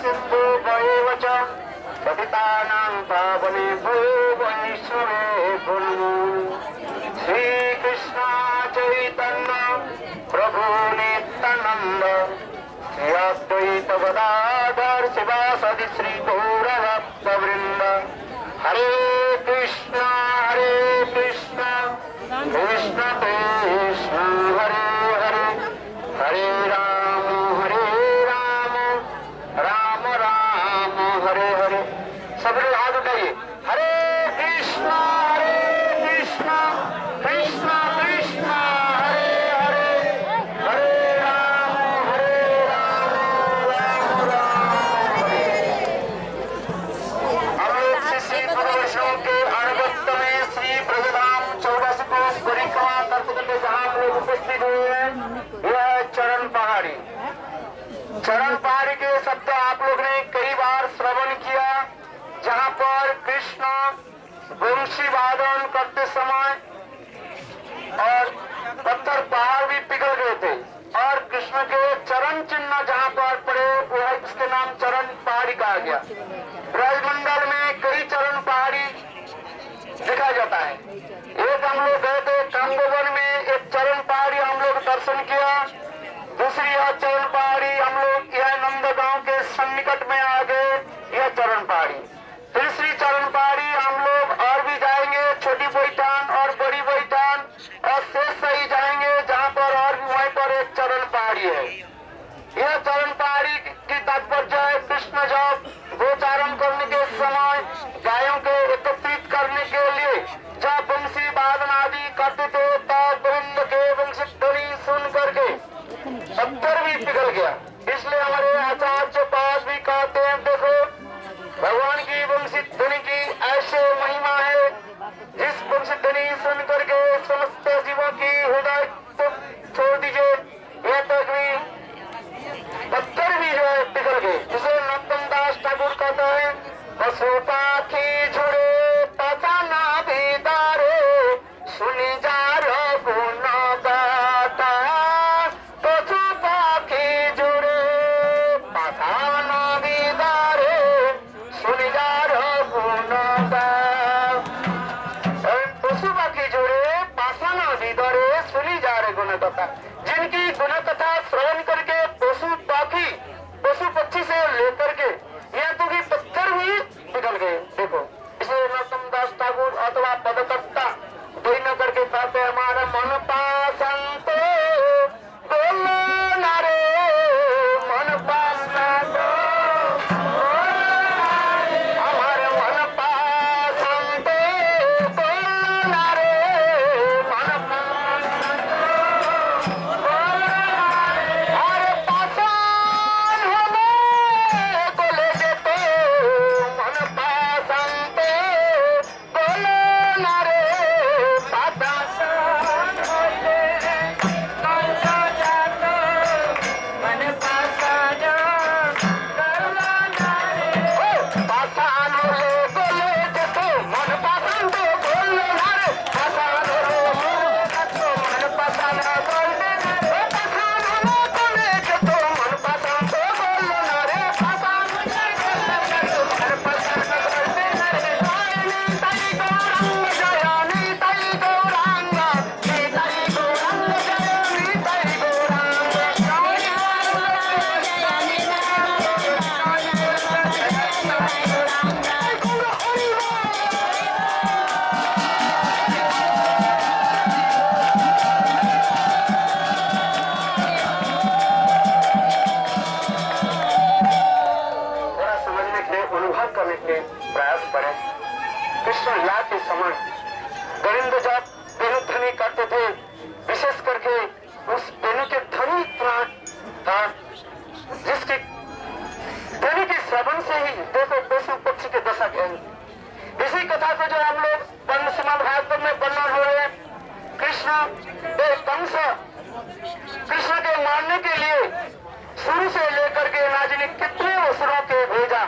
सिन्धुभ्यैव च पतितानां पावनेभ्यो वैष्णवेभ्यो नमो। श्रीकृष्ण चैतन्य प्रभु नित्यानंद श्री अद्वैत गदाधर शिवासादि श्री गौरभक्तवृंद। हरे कृष्ण कृष्ण कृष्ण हरे हरे, हरे राम राम राम हरे हरे। सब लोग हाथ उठाइए। हरे कृष्ण कृष्ण कृष्ण हरे हरे, हरे राम राम राम हरे। हम लोग श्री पुरुषों के अणुवत्त में श्री ब्रजधाम 14 कोस परिक्रमा करते करते जहाँ हम लोग उपस्थित हुए हैं, यह है चरण पहाड़ी। चरण पहाड़ी के शब्द आप लोग ने कई बार श्रवण किया, जहाँ पर कृष्ण वंशी वादन करते समय और पत्थर पहाड़ भी पिघल गए थे और कृष्ण के चरण चिन्ह जहाँ पर पड़े वह इसके नाम चरण पहाड़ी कहा गया। ब्रजमंडल में कई चरण पहाड़ी देखा जाता है। एक हम लोग गए थे कांगोवन में, एक चरण पहाड़ी हम लोग दर्शन किया। दूसरी यह चरण पहाड़ी हम लोग यह नंदगांव के सन्निकट में आ गए, यह चरण पहाड़ी। तीसरी चरण पहाड़ी हम लोग और भी जाएंगे, छोटी बैठान और बड़ी बैठान और शेष सही जाएंगे, जहाँ पर और भी वहीं पर एक चरण पहाड़ी है। यह चरण पहाड़ी की तात्पर्य है कृष्ण जब गोचारण करने के समय गायों को एकत्रित करने के लिए जब वंशी वादन आदि करते थे, तब वृंद के वंशी ध्वनि सुन करके पत्थर भी पिघल गया। इसलिए हमारे आचार्य पास भी कहते हैं, देखो भगवान की वंशी ध्वनि की ऐसे महिमा है, जिस वंशी ध्वनि सुन करके समस्त जीवों की हृदय तो छोड़ दीजिए, यह तक भी पत्थर भी जो है पिघल गए। जिसे नरोत्तम दास ठाकुर कहते हैं, पशु पाखी झुड़े पसाना बिदारे सुनी जा गुण गाता। पशु पाखी झुड़े पसाना बिदारे सुनी जा गुण गाता। पशु पाखी झुड़े पसाना बिदारे सुनी जा गुण गाता। जिनकी गुण कथा श्रवण करके पशु पक्षी से लेकर के यहाँ तो भी पत्थर भी पिघल गए। देखो इसे नरोत्तम दास ठाकुर अथवा पदकर्ता दोई न करके कहते हैं, हमारा मन पासंत बोलो नारे मन पासंत, हमारे मन पासंत बोलो नारे मन पासंत। अरे पासान हमें को ले देते मन पासंत बोलो नारे पासान होते कल्ला जातो मन पासान करला नारे। पासान ले बोले देते मन पासंत बोलो नारे, पासान ले बोले देते मन पासान बोले नारे, पासान ले बोले देते मन पासंत बोलो नारे, पासान ले बोले देते मन पासंत बोले नारे। नीताई गौरंग जय नीताई गौरंग, नीताई गौरंग जय नीताई गौरंग। थोड़ा समझने के लिए, अनुभव करने के प्रयास करें। कृष्ण लीला के समय गोविंद जब वेणु ध्वनि करते थे, विशेष करके उस वेणु के ध्वनि इतना था जिसकी ध्वनि के श्रवण से ही देखो पशु पक्षी के दशा गए। इसी कथा को जो हम लोग श्रीमद् भागवत में वर्णन हो रहे हैं, कृष्ण कंस कृष्ण के मारने के लिए शुरू से लेकर के ना जाने कितने असुरों के भेजा।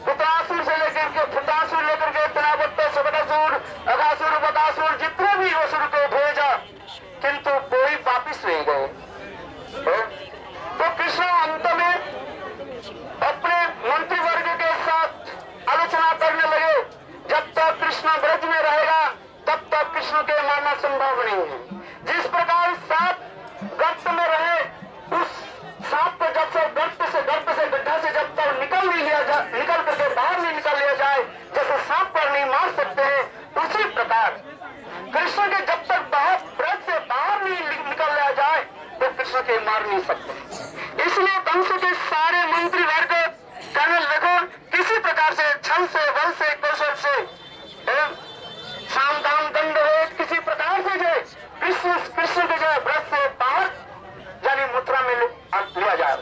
पुत्रासुर से लेकर के फुटासुर लेकर के तनावत्त सबटासुर अगासुर बकासुर जितने भी असुर को भेजा, किंतु कोई वापिस नहीं गए। तो कृष्ण अंत में अपने मार नहीं सकते। इसलिए कंस के सारे मंत्री वर्ग कहने लगे किसी प्रकार से छल से बल से कौशल से साम दाम दंड हो किसी प्रकार से जो कृष्ण के जो व्रत से बाहर यानी मुद्रा में लिया जाए,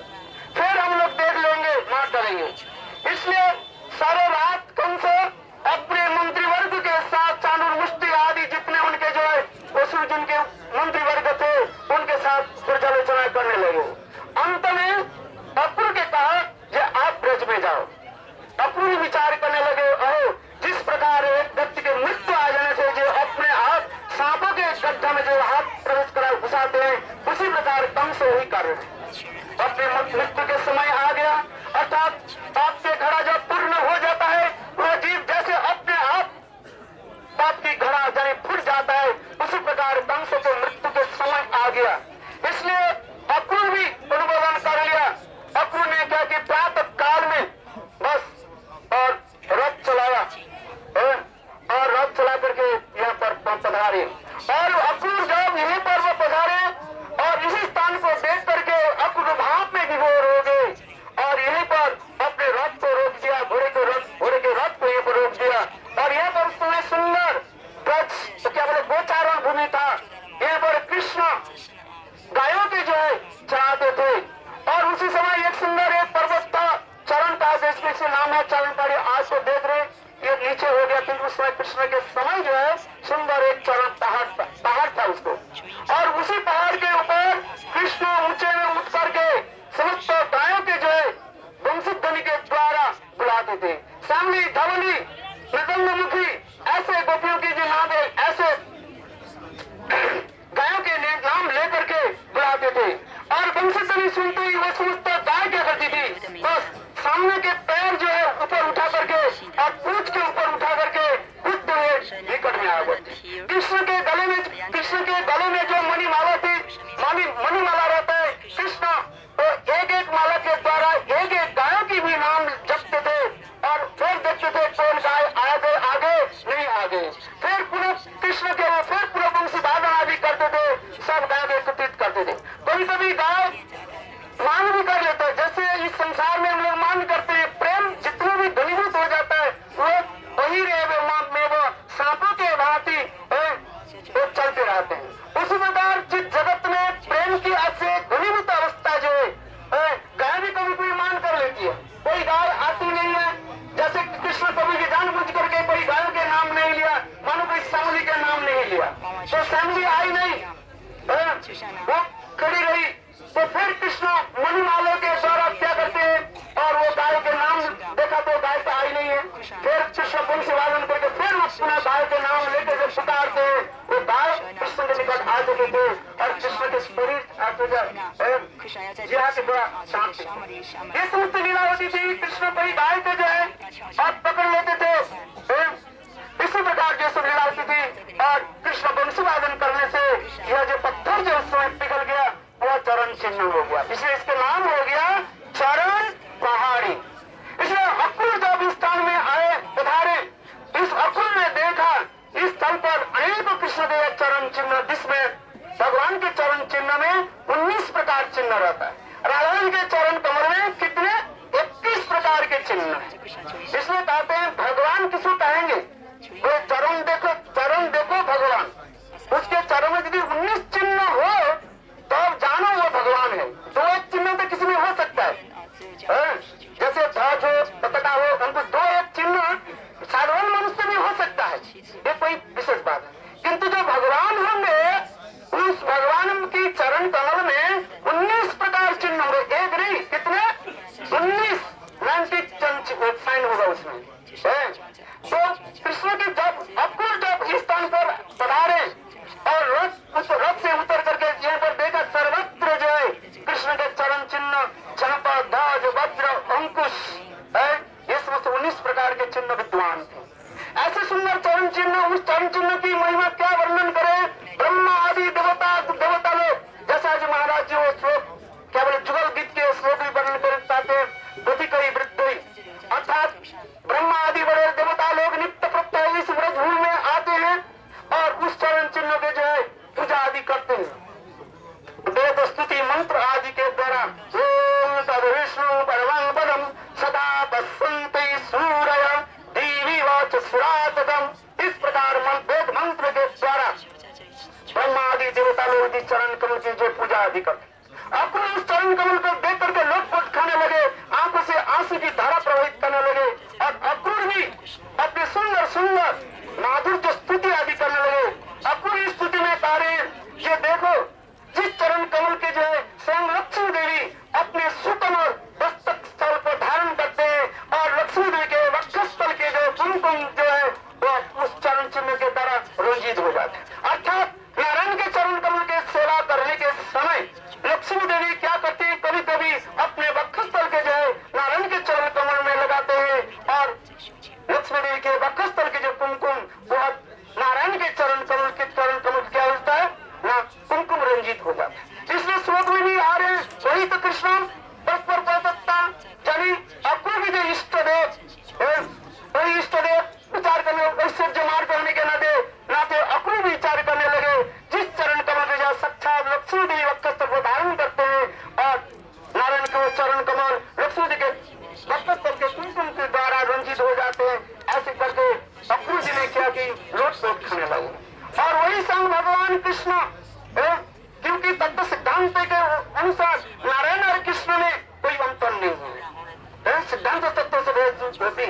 फिर हम लोग देख लेंगे, मार डालेंगे। इसलिए सारे रात कंस अपने मंत्रिवर्ग के साथ चाणूर मुष्टि आदि जितने उनके जो है असुर जिनके मंत्रिवर्ग थे उनके साथ पर्यालोचना करने लगे। अंत में अक्रूर के कहा कि आप ब्रज में जाओ। अक्रूर विचार करने लगे, अहो जिस प्रकार एक व्यक्ति के मृत्यु आ जाने से जो अपने आप सांपों के गड्ढा में जो हाथ प्रवेश करा घुसाते हैं, उसी प्रकार कंस वही कर रहे हैं। अपने मृत्यु के समय आ गया, अर्थात पाप के घड़ा जब पूर्ण हो जाता है वह जीव जैसे अपने आप पाप की घड़ा यानी फूट जाता है, उसी प्रकार कंस को मृत्यु के समय आ गया। इसलिए अक्रूर भी अनुमोदन कर लिया। अक्रूर ने क्या कि प्रातः काल में बस और रथ चलाया और रथ चला करके यहाँ पर पधारे। और अक्रूर जब यहीं पर वो पधारे और इसी स्थान को देख करके अक्रूर भाव में विभोर हो गए और यहीं पर अपने रथ को रोक दिया, घोड़े के रथ को यहीं पर रोक दिया। और यहाँ पर उस समय सुंदर ब्रज तो क्या बोले गोचारण भूमि था, यहाँ पर कृष्ण गायों के जो है चराते थे। और उसी समय एक सुंदर एक पर्वत था, चरण का जिसमें से नाम है चरण पहाड़ी। आज तो देख रहे ये नीचे हो गया, क्योंकि उस समय कृष्ण के समय जो है सुंदर एक चरण पहाड़ था उसको। और उसी पहाड़ के ऊपर कृष्ण ऊंचे में उठ करके समस्त गायों के जो है वंशित ध्वनि के द्वारा बुलाते थे। सामने धवली मृदंगमुखी ऐसे गोपियों की जो नाम है, ऐसे गायों के नाम लेकर के बुलाते थे। और वंशित ध्वनि सुनते ही वो समस्त गाय क्या करती थी, बस सामने के पैर जो है ऊपर उठा करके और पूंछ के ऊपर उठा करके खुद निकट में आ गए। कृष्ण के गले में जो मणिमाला थी, मणिमाला रहता है, कृष्ण तो एक एक माला के द्वारा एक एक गायों की भी नाम जपते थे और फिर देखते थे कौन गाय आगे नहीं आगे। फिर पुनः कृष्ण के वो फिर पुनः वंशी वादन आदि करते थे, सब गाय एकत्रित करते थे। कभी कभी गाय मान भी कर लेते हैं, जैसे इस संसार में हम लोग मान करते हैं, प्रेम जितना भी घनीभूत हो जाता है वो वही रहे वो सांपों के भांति वो चलते रहते हैं। उसी प्रकार जिस जगत में प्रेम की ऐसे घनीभूत अवस्था जो है गाय भी कभी कोई मान कर लेती है, कोई गाय आती नहीं है। जैसे कृष्ण कभी भी जानबूझ करके कोई गायों के नाम नहीं लिया, मानो कोई श्यामली का नाम नहीं लिया, तो श्यामली आई नहीं, वो खड़ी रही। तो फिर कृष्ण मणिमालों के द्वारा क्या करते हैं और वो गाय के नाम देखा तो गाय तो आई नहीं है। फिर कृष्ण वंशी वादन करके फिर पुनः गाय के नाम लेकर जब पुकारते हैं, वो गाय कृष्ण के निकट आ चुके थे और कृष्ण के शरीर के द्वारा शांत। ये समस्त लीला होती थी। कृष्ण कोई गाय को जो है और पकड़ लेते थे, इसी प्रकार की सब लीला होती थी। और कृष्ण वंशी वादन करने से यह जो पत्थर जो उस समय पिघल गया वह चरण चिन्ह हो गया, इसलिए इसके नाम हो गया चरण पहाड़ी। इसलिए अक्रूर जब इस स्थान में आए पधारे, इस अक्रूर ने देखा इस स्थल पर अनेकों कृष्ण के चरण चिन्ह, जिसमें भगवान के चरण चिन्ह में 19 प्रकार चिन्ह रहता है। राधा जी के चरण कमल में कितने 21 प्रकार के चिन्ह है। इसलिए कहते हैं भगवान किसको कहेंगे, वो चरण देखो भगवान, उसके चरण में यदि 19 चिन्ह हो तो अब जानो वो भगवान है। दो एक चिन्ह तो किसी में हो सकता है, जैसे ध्वज हो, पताका हो, उनको दो एक चिन्ह साधारण मनुष्य में हो सकता है, ये कोई विशेष बात है। किंतु जो भगवान होंगे उस भगवान की चरण कमल में 19 प्रकार चिन्ह होंगे, एक नहीं कितने 19 साइन होगा उसमें। तो कृष्ण की जब अक्रूर जब इस स्थान पर पधारे और रथ से उतर करके यहाँ पर देखा सर्वत्र जो है कृष्ण के चरण चिन्ह, चापा, ध्वज, वज्र, अंकुश है, ये समस्त 19 प्रकार के चिन्ह विद्वान थे। ऐसे सुंदर चरण चिन्ह, उस चरण चिन्ह की महिमा क्या वर्णन करे। ब्रह्मा आदि देवता लोग, जैसा जी महाराज जी वो श्लोक क्या बोले जुगल गीत के श्लोक भी वर्णन करते करी वृद्धि, अर्थात ब्रह्मा आदि बड़े देवता लोग नित्य प्रत्यय इस ब्रजभूमि में आते हैं और उस चरण चिन्ह के जो है पूजा आदि करते हैं, वेद स्तुति मंत्र आदि सुरातम। इस प्रकार वेद मंत्र के द्वारा ब्रह्मा आदि देवता लोग इस चरण कमल की जो पूजा आदि करते, अक्रूर उस चरण कमल को देख करके लोटपोट खाने लगे, आंखों से आंसू की धारा प्रवाहित करने लगे और अक्रूर भी अपने सुंदर सुंदर माधुर्य स्तुति आदि करने लगे। अक्रूर इस स्तुति में कह रहे हैं कि देखो जिस चरण कमल के जो है स्वयं लक्ष्मी देवी अपने सुतन और दस्तक स्थल को धारण करते हैं और लक्ष्मी देवी के वक्षस्थल के जो कुमकुम जो है वो उस चरण चिन्ह के द्वारा रंजित हो जाते हैं। अर्थात नारायण के चरण कमल के सेवा करने के समय लक्ष्मी देवी क्या करती है, कभी कभी अपने वक्षस्थल के जो है नारायण के चरण कमल में लगाते हैं और लक्ष्मी देवी के वक्षस्थल के जो कुमकुम वो नारायण के चरण कमल क्या होता है ना, कुमकुम रंजित हो जाता है। इसलिए श्लोक में भी आ रहे हैं वही तो कृष्ण परस्पर परतत्ता, यानी अक्रूर की जो इष्ट देव वही इष्ट देव विचार करने वैसे जो मार्ग होने के ना थे अक्रूर भी विचार करने लगे जिस चरण कमल में जो साक्षात लक्ष्मी देवी वक्षस्थल को धारण करते हैं और नारायण के चरण कमल लक्ष्मी देवी के वक्षस्थल के कुमकुम के द्वारा रंजित हो जाते हैं। ऐसे करके अक्रूर जी ने क्या की लोट खाने लगे और वही संग भगवान कृष्ण, क्योंकि तत्व सिद्धांत के अनुसार नारायण और कृष्ण में कोई अंतर नहीं है, सिद्धांत तत्व से होती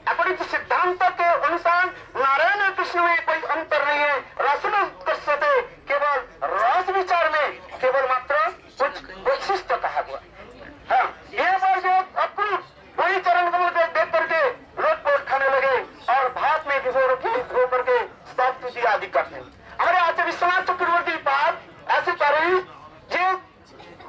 अकॉर्डिंग टू सिद्धांत के अनुसार नारायण और कृष्ण में कोई अंतर नहीं है। रसन उत्कर्षते केवल रस विचार में केवल मात्र कुछ वैशिष्ट कहा गया। हाँ, ये बार जो अक्रूर वही चरण कमल को देख करके लोटपोट खाने लगे और भात में भिगो करके स्तुति आदि करते हैं। हमारे आचार्य विश्वनाथ चक्रवर्ती पाद ऐसे कह रहे हैं जो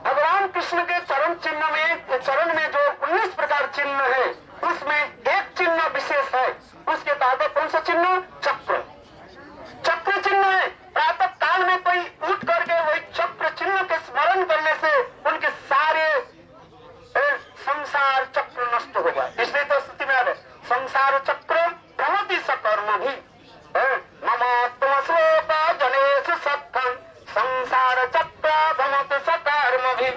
भगवान कृष्ण के चरण चिन्ह में चरण में जो 19 प्रकार चिन्ह है उसमें एक चिन्ह विशेष है, उसके तहत कौन सा चिन्ह, चक्र चिन्ह है। प्रातः काल में कोई उठ करके वही चक्र चिन्ह के स्मरण करने से उनके सारे संसार चक्र नष्ट हो जाए। इसलिए तो स्थिति में आ रहे संसार चक्र भ्रमति सकर्म भी मम श्लोक जनेश सत्कं संसार चक्र भ्रमति सकर्म भी।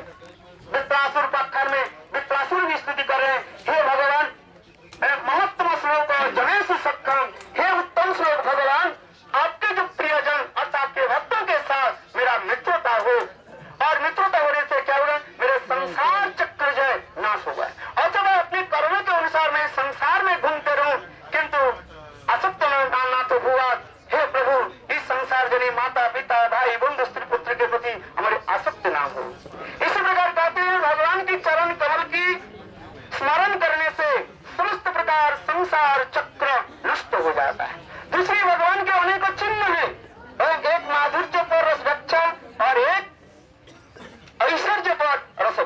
वित्रासुर पत्थर में वित्रासुर की स्तुति कर रहे हैं, हे भगवान महत्तम श्लोक जनेश सत्कं, हे उत्तम श्लोक भगवान आपके जो प्रियजन अर्थात आपके भक्तों के साथ मेरा मित्रता हो और मित्रता होने से क्या होगा, मेरे संसार चक्र जो है नाश होगा। और जब मैं अपने कर्मों के अनुसार मैं संसार में घूमते रहूं किंतु असत्य ना तो हुआ, हे प्रभु इस संसार जनी माता पिता भाई बंधु स्त्री पुत्र के प्रति हमारे आसक्त ना हो। इसी प्रकार कहते हैं भगवान की चरण कमल की स्मरण करने से समस्त प्रकार संसार चक्र नष्ट हो जाता है। दूसरी भगवान के अनेक चिन्ह है, एक माधुर्य पर रस रक्षा और एक ऐश्वर्य पर रस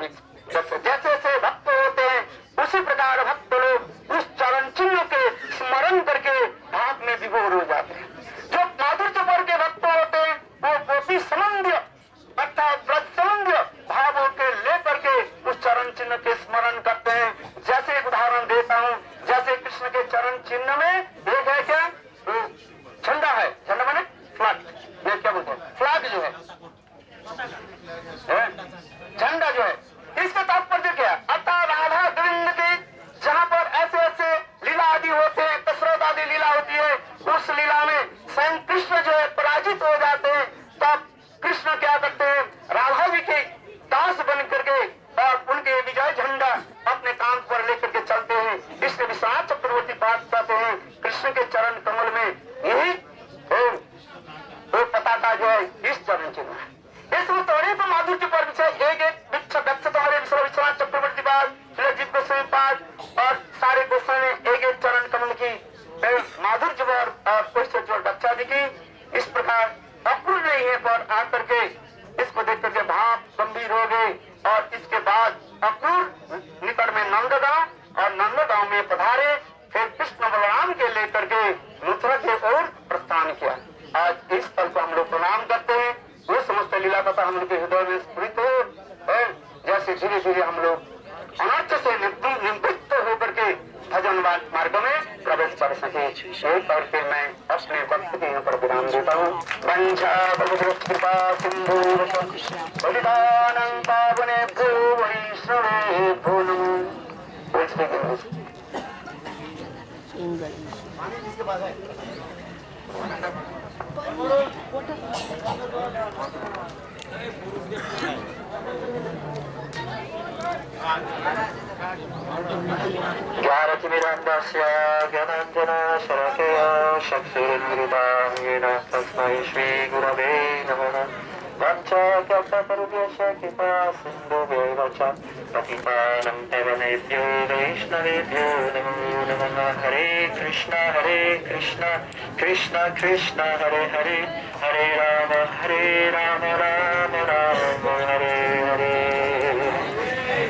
जैसे जैसे भक्त होते हैं उसी प्रकार भक्त लोग उस चरण चिन्ह के स्मरण करके भाव में विभोर हो जाते हैं। जो माधुर्य पर के भक्त होते हैं वो गोपी संबंध अर्थात व्रत संबंध भावों के लेकर के उस चरण चिन्ह के स्मरण करते हैं। जैसे एक उदाहरण देता हूँ, जैसे कृष्ण के चरण चिन्ह में एक है क्या झंडा है, झंडा माने फ्लैग, ये क्या बोलते हैं फ्लैग जो है झंडा जो है, इसका तात्पर्य क्या है, अर्थात राधा गोविंद के जहाँ पर ऐसे ऐसे लीला आदि होते हैं, कसरत आदि लीला होती है, उस लीला में स्वयं कृष्ण जो है पराजित हो जाते हैं, तब कृष्ण क्या करते हैं राधा जी के दास बन करके और उनके विजय झंडा अपने कांध पर लेकर के चलते हैं। इसलिए विश्वनाथ चक्रवर्ती बात कहते हैं कृष्ण के चरण कमल में यही पताका जो है इस चरण चिन्ह है। इसमें तोड़े तो माधुर्य पर विषय एक तुम्हारे विश्वनाथ चक्रवर्ती पाद जीत गोस्वामी पाद और सारे गोस्वामी एक चरण कमल की माधुर्य पर बच्चा की इस प्रकार अक्रूर ने यहीं पर आकर के इसको देख करके भाव गंभीर हो गए और इसके बाद अक्रूर निकट में नंदगांव और नंदगांव में पधारे, फिर कृष्ण बलराम के लेकर के मथुरा के ओर प्रस्थान किया। आज इस स्थल को हम लोग प्रणाम करते हैं, वो समस्त लीला कथा हम लोग के हृदय में स्फुरित हो, जैसे धीरे धीरे हम लोग अनर्थ से निवृत्त होकर के भजन मार्ग में प्रवेश कर सके। एक और फिर मैं अपने वक्त के यहाँ पर विराम देता हूँ। वंशा कृपा सिंधु पावनेभ्यो वैष्णवेभ्यो नमः। ज्ञानतिमिरान्धस्य ज्ञानाञ्जनशलाकया चक्षुरुन्मिलितं येन तस्मै श्रीगुरवे नमः। वञ्चाकल्पतरुभ्यश्च कृपा सिन्धुभ्यैव च पतितानं पावनेभ्यो वैष्णवेभ्यो नमो नमः। हरे कृष्ण कृष्ण कृष्ण हरे हरे, हरे Ram Ram Ram Hare Hare.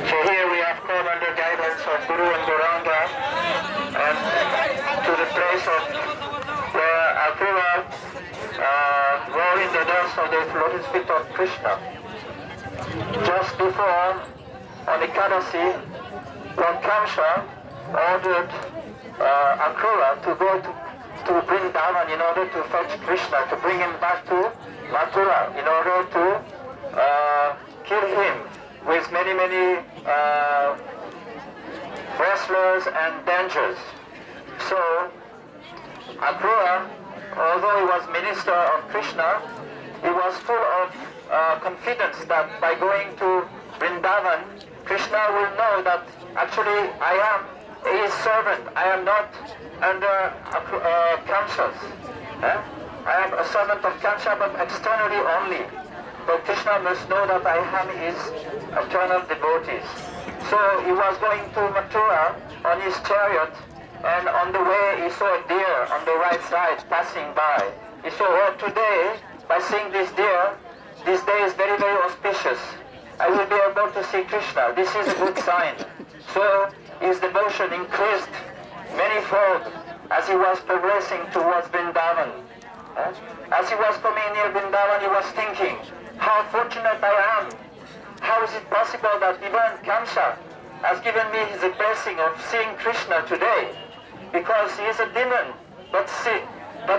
So here we have come under guidance of Guru and Gauranga and to the place of where Apurva rolling the dust of the lotus feet of Krishna. Just before, on Ekadasi, Lord Kamsa ordered Akrura to go to Vrindavan in order to fetch Krishna, to bring him back to Mathura, in order to kill him with many wrestlers and dangers. So Akrura, although he was minister of Krishna, he was full of confidence that by going to Vrindavan, Krishna will know that actually I am his servant. I am not under Kamsa's. I am a servant of Kamsa, but externally only. But Krishna must know that I am his eternal devotees. So he was going to Mathura on his chariot, and on the way he saw a deer on the right side passing by. He saw, oh, today, by seeing this deer, this day is very auspicious. I will be able to see Krishna. This is a good sign. So his devotion increased manyfold as he was progressing towards Vrindavan. As he was coming near Vrindavan, he was thinking, how fortunate I am. How is it possible that even Kamsa has given me his blessing of seeing Krishna today? Because he is a demon, but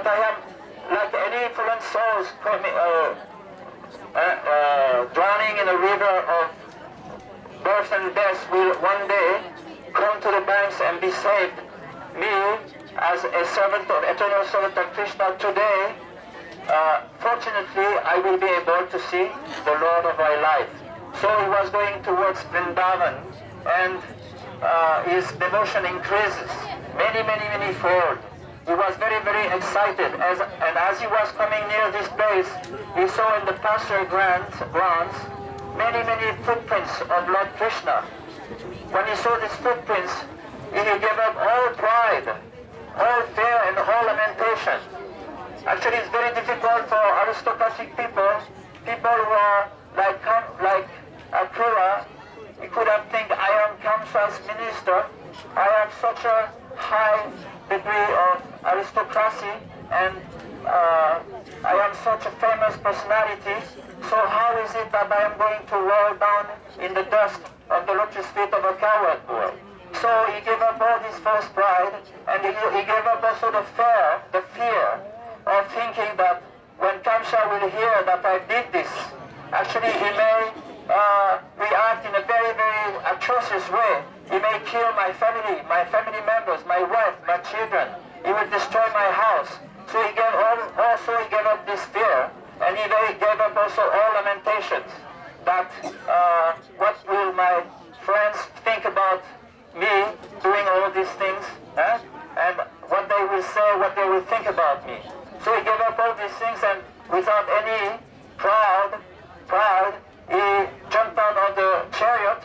I am like any fallen souls drowning in a river of birth and death will one day come to the banks and be saved. Me, as a servant of eternal servant of Krishna today, fortunately I will be able to see the Lord of my life. So he was going towards Vrindavan, and his devotion increases many fold. He was very excited, and as he was coming near this place, he saw in the pasture grounds many footprints of Lord Krishna. When he saw these footprints, he gave up all pride, all fear, and all lamentation. Actually, it's very difficult for aristocratic people who are like Akrura. You could have think, I am Kamsa's minister. I have such a high degree of aristocracy, and I am such a famous personality. So how is it that I am going to roll down in the dust of the lotus feet of a coward boy? So he gave up all this false pride, and he gave up also the fear of thinking that when Kamsa will hear that I did this, actually he may react in a very atrocious way. He may kill my family members, my wife, my children. He will destroy my house. So he gave up this fear, and he gave up also all lamentations that what will my friends think about me doing all these things, and what they will say, what they will think about me. So he gave up all these things, and without any pride, he jumped out of the chariot